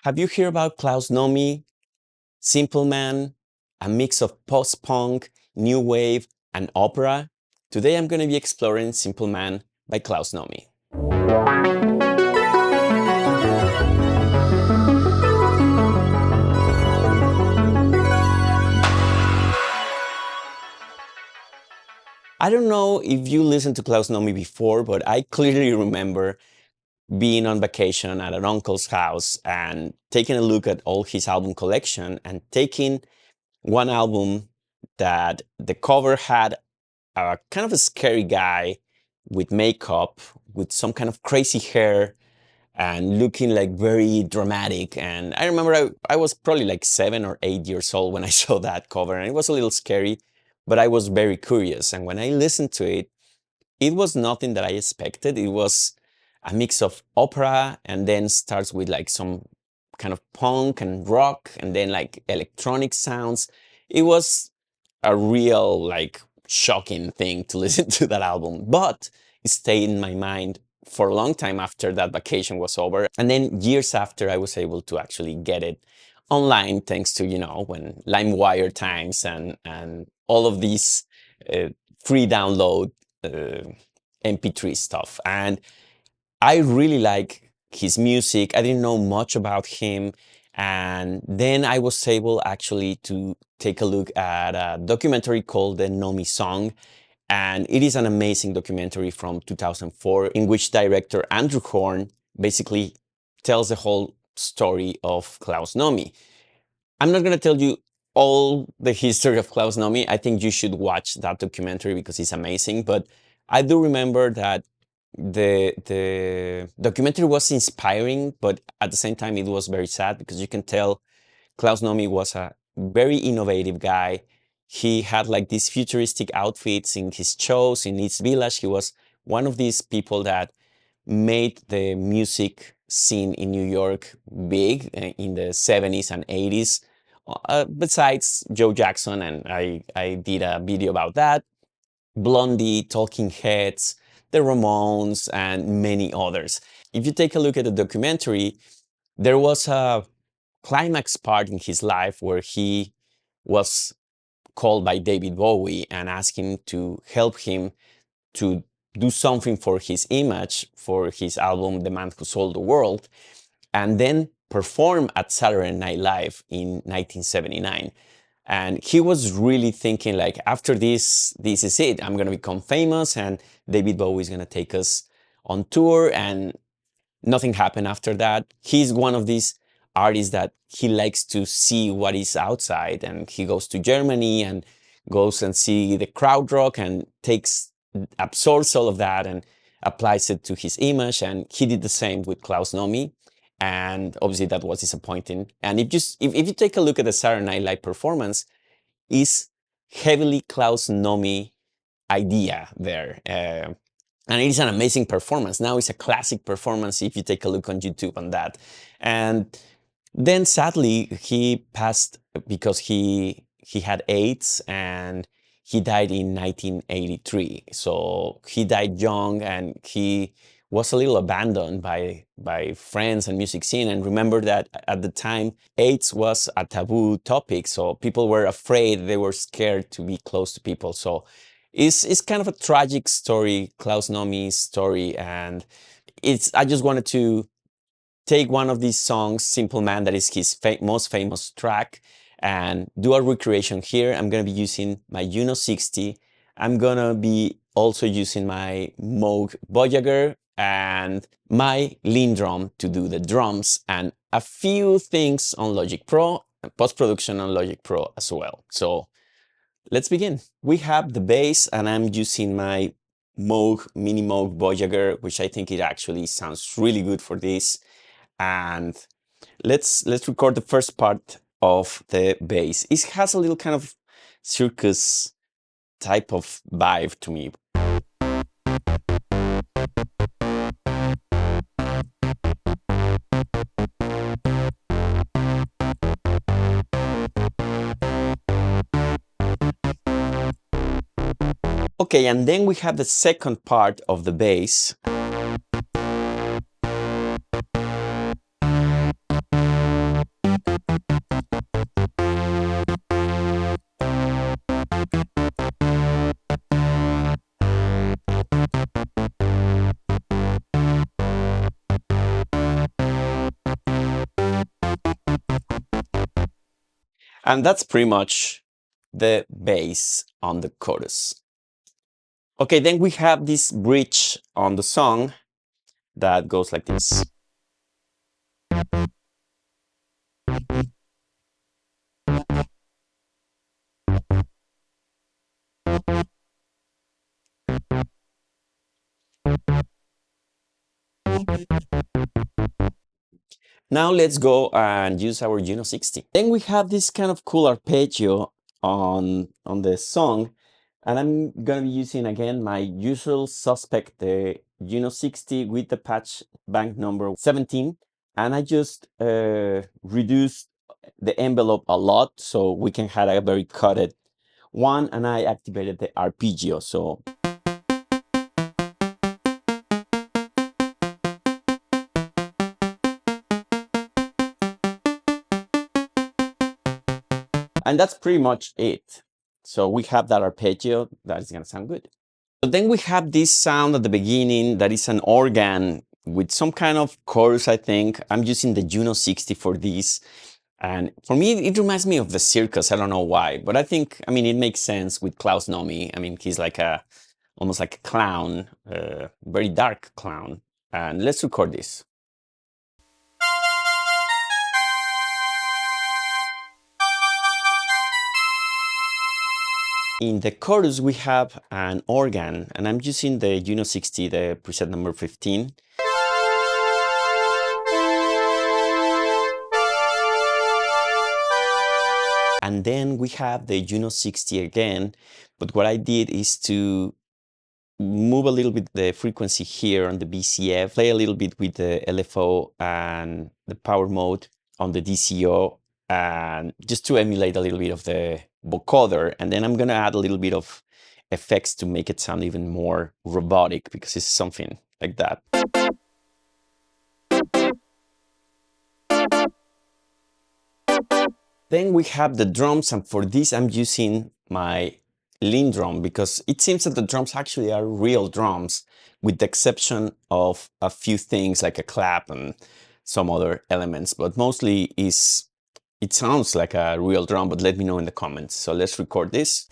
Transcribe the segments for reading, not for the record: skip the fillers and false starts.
Have you heard about Klaus Nomi, Simple Man, a mix of post-punk, new wave, and opera? Today I'm going to be exploring Simple Man by Klaus Nomi. I don't know if you listened to Klaus Nomi before, but I clearly remember being on vacation at an uncle's house and taking a look at all his album collection and taking one album that the cover had a kind of a scary guy with makeup, with some kind of crazy hair and looking like very dramatic. And I remember I was probably like 7 or 8 years old when I saw that cover, and it was a little scary, but I was very curious. And when I listened to it, it was nothing that I expected. It was a mix of opera and then starts with like some kind of punk and rock and then like electronic sounds. It was a real like shocking thing to listen to that album, but it stayed in my mind for a long time after that vacation was over. And then years after, I was able to actually get it online thanks to, when LimeWire times and all of these free download MP3 stuff. And I really like his music. I didn't know much about him. And then I was able actually to take a look at a documentary called The Nomi Song. And it is an amazing documentary from 2004 in which director Andrew Horn basically tells the whole story of Klaus Nomi. I'm not going to tell you all the history of Klaus Nomi. I think you should watch that documentary because it's amazing. But I do remember that the documentary was inspiring, but at the same time it was very sad because you can tell Klaus Nomi was a very innovative guy. He had like these futuristic outfits in his shows in East Village. He was one of these people that made the music scene in New York big in the 70s and 80s. Besides Joe Jackson, and I did a video about that, Blondie, Talking Heads, the Ramones, and many others. If you take a look at the documentary, there was a climax part in his life where he was called by David Bowie and asked him to help him to do something for his image for his album The Man Who Sold the World, and then perform at Saturday Night Live in 1979. And he was really thinking like, after this is it. I'm going to become famous and David Bowie is going to take us on tour. And nothing happened after that. He's one of these artists that he likes to see what is outside. And he goes to Germany and goes and see the krautrock and absorbs all of that and applies it to his image. And he did the same with Klaus Nomi. And obviously that was disappointing. And if you take a look at the Saturday Night Live performance, it's heavily Klaus Nomi idea there. And it is an amazing performance. Now it's a classic performance if you take a look on YouTube on that. And then sadly, he passed because he had AIDS and he died in 1983. So he died young and he was a little abandoned by friends and music scene. And remember that at the time, AIDS was a taboo topic. So people were afraid, they were scared to be close to people. So it's kind of a tragic story, Klaus Nomi's story. And I just wanted to take one of these songs, Simple Man, that is his most famous track, and do a recreation here. I'm going to be using my Juno-60. I'm going to be also using my Moog Voyager and my LinnDrum to do the drums, and a few things on Logic Pro and post-production on Logic Pro as well. So let's begin. We have the bass, and I'm using my Mini Moog Voyager, which I think it actually sounds really good for this. And let's record the first part of the bass. It has a little kind of circus type of vibe to me. Okay, and then we have the second part of the bass. And that's pretty much the bass on the chorus. Okay, then we have this bridge on the song that goes like this. Now let's go and use our Juno-60. Then we have this kind of cool arpeggio on the song, and I'm gonna be using again my usual suspect, the Juno-60 with the patch bank number 17, and I just reduced the envelope a lot so we can have a very cutted one, and I activated the arpeggio. So and that's pretty much it. So we have that arpeggio that is gonna sound good. So then we have this sound at the beginning that is an organ with some kind of chorus, I think. I'm using the Juno-60 for this. And for me, it reminds me of the Circus. I don't know why, but I think, I mean, it makes sense with Klaus Nomi. I mean, he's like almost like a clown, very dark clown. And let's record this. In the chorus, we have an organ, and I'm using the Juno-60, the preset number 15. And then we have the Juno-60 again, but what I did is to move a little bit the frequency here on the BCF, play a little bit with the LFO and the power mode on the DCO, and just to emulate a little bit of the vocoder. And then I'm gonna add a little bit of effects to make it sound even more robotic, because it's something like that. Then we have the drums, and for this I'm using my LinnDrum, because it seems that the drums actually are real drums, with the exception of a few things like a clap and some other elements, but mostly it sounds like a real drum. But let me know in the comments. So let's record this.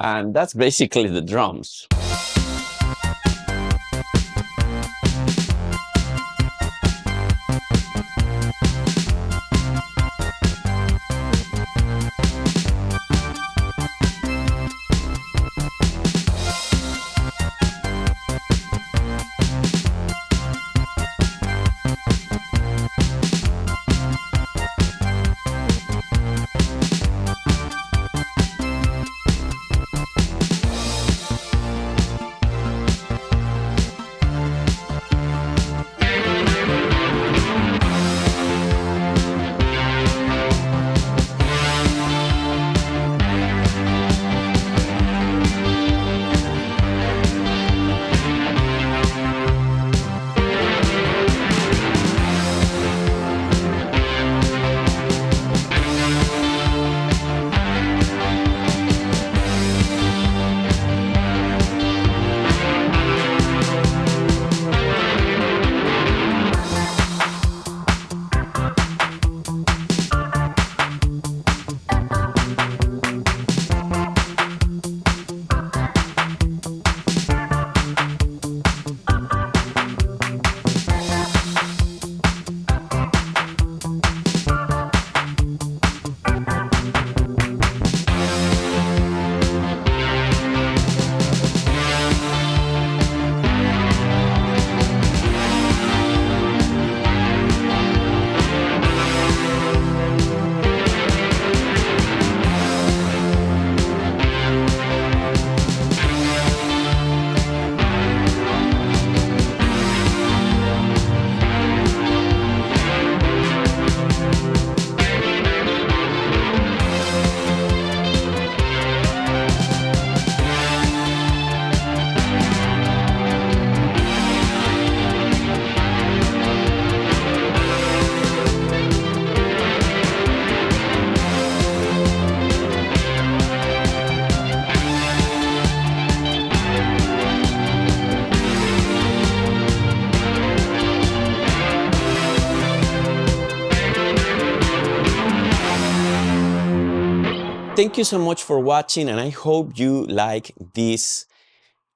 And that's basically the drums. Thank you so much for watching, and I hope you like this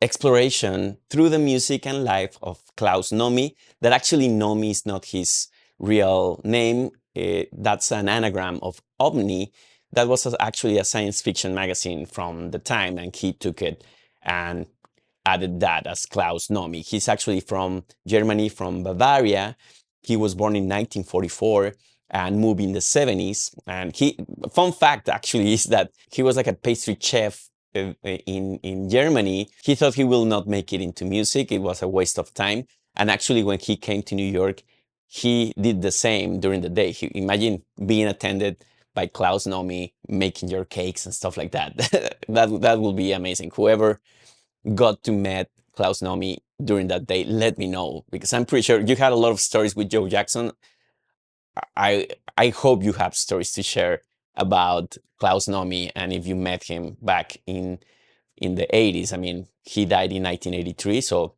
exploration through the music and life of Klaus Nomi. That actually Nomi is not his real name. That's an anagram of Omni. That was actually a science fiction magazine from the time, and he took it and added that as Klaus Nomi. He's actually from Germany, from Bavaria. He was born in 1944 and moved in the 70s. And fun fact actually is that he was like a pastry chef in Germany. He thought he will not make it into music. It was a waste of time. And actually, when he came to New York, he did the same during the day. Imagine being attended by Klaus Nomi, making your cakes and stuff like that. That will be amazing. Whoever got to meet Klaus Nomi during that day, let me know, because I'm pretty sure you had a lot of stories with Joe Jackson. I hope you have stories to share about Klaus Nomi, and if you met him back in the 80s. I mean, he died in 1983, so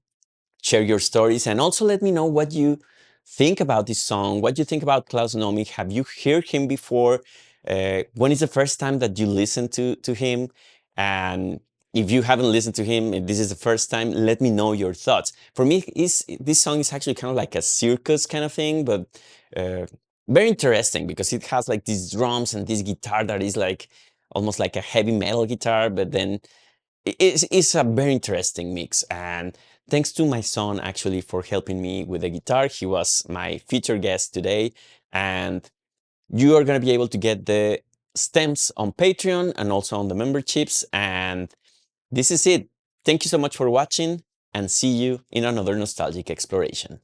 share your stories, and also let me know what you think about this song, what you think about Klaus Nomi. Have you heard him before? When is the first time that you listened to him? And if you haven't listened to him, if this is the first time, let me know your thoughts. For me, this song is actually kind of like a circus kind of thing, but uh, very interesting because it has like these drums and this guitar that is like almost like a heavy metal guitar, but then it's a very interesting mix. And thanks to my son actually for helping me with the guitar. He was my featured guest today. And you are going to be able to get the stems on Patreon and also on the memberships. And this is it. Thank you so much for watching, and see you in another nostalgic exploration.